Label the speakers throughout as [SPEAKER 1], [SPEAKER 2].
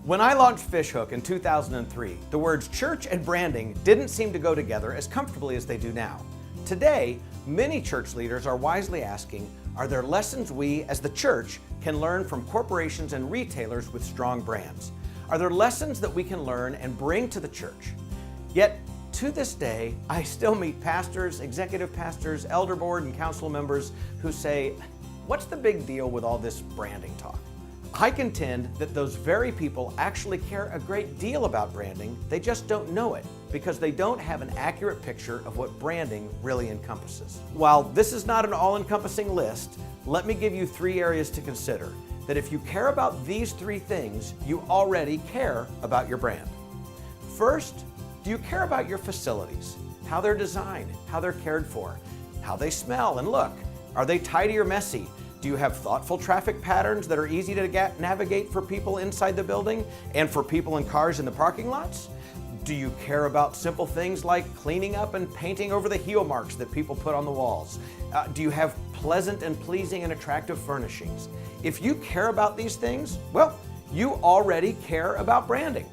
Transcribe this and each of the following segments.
[SPEAKER 1] When I launched Fishhook in 2003, the words church and branding didn't seem to go together as comfortably as they do now. Today, many church leaders are wisely asking, are there lessons we, as the church, can learn from corporations and retailers with strong brands? Are there lessons that we can learn and bring to the church? Yet, to this day, I still meet pastors, executive pastors, elder board, and council members who say, what's the big deal with all this branding talk? I contend that those very people actually care a great deal about branding, they just don't know it because they don't have an accurate picture of what branding really encompasses. While this is not an all-encompassing list, let me give you 3 areas to consider that if you care about these 3 things, you already care about your brand. First, do you care about your facilities? How they're designed, how they're cared for, how they smell and look? Are they tidy or messy? Do you have thoughtful traffic patterns that are easy to navigate for people inside the building and for people in cars in the parking lots? Do you care about simple things like cleaning up and painting over the heel marks that people put on the walls? Do you have pleasant and pleasing and attractive furnishings? If you care about these things, well, you already care about branding.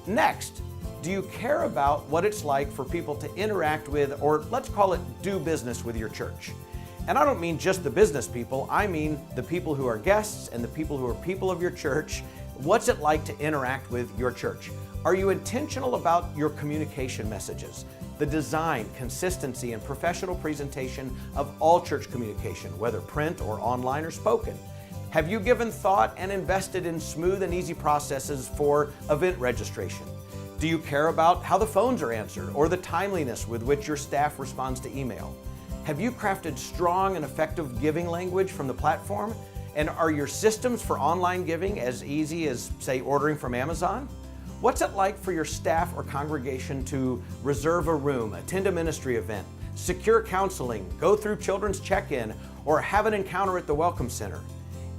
[SPEAKER 1] Next, do you care about what it's like for people to interact with, or let's call it do business with your church? And I don't mean just the business people, I mean the people who are guests and the people who are people of your church. What's it like to interact with your church? Are you intentional about your communication messages? The design, consistency, and professional presentation of all church communication, whether print or online or spoken. Have you given thought and invested in smooth and easy processes for event registration? Do you care about how the phones are answered or the timeliness with which your staff responds to email? Have you crafted strong and effective giving language from the platform? And are your systems for online giving as easy as, say, ordering from Amazon? What's it like for your staff or congregation to reserve a room, attend a ministry event, secure counseling, go through children's check-in, or have an encounter at the Welcome Center?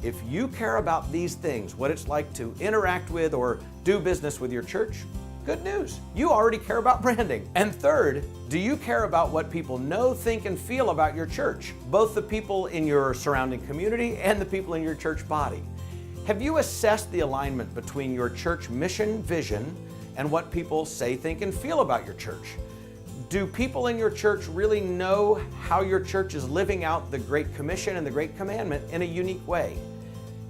[SPEAKER 1] If you care about these things, what it's like to interact with or do business with your church, good news, you already care about branding. And third, do you care about what people know, think, and feel about your church? Both the people in your surrounding community and the people in your church body. Have you assessed the alignment between your church mission, vision, and what people say, think, and feel about your church? Do people in your church really know how your church is living out the Great Commission and the Great Commandment in a unique way?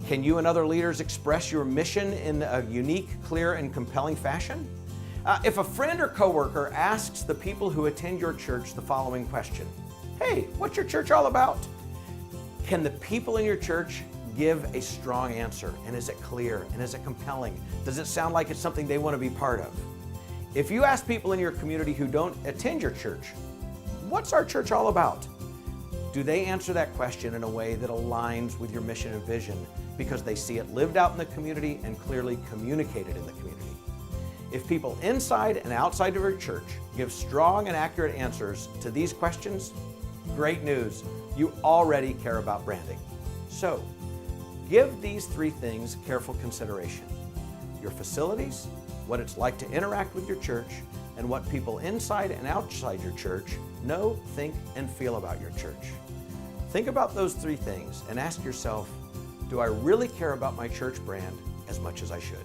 [SPEAKER 1] Can you and other leaders express your mission in a unique, clear, and compelling fashion? If a friend or coworker asks the people who attend your church the following question, hey, what's your church all about? Can the people in your church give a strong answer? And is it clear? And is it compelling? Does it sound like it's something they want to be part of? If you ask people in your community who don't attend your church, what's our church all about? Do they answer that question in a way that aligns with your mission and vision because they see it lived out in the community and clearly communicated in the community? If people inside and outside of your church give strong and accurate answers to these questions, great news, you already care about branding. So, give these 3 things careful consideration. Your facilities, what it's like to interact with your church, and what people inside and outside your church know, think, and feel about your church. Think about those 3 things and ask yourself, do I really care about my church brand as much as I should?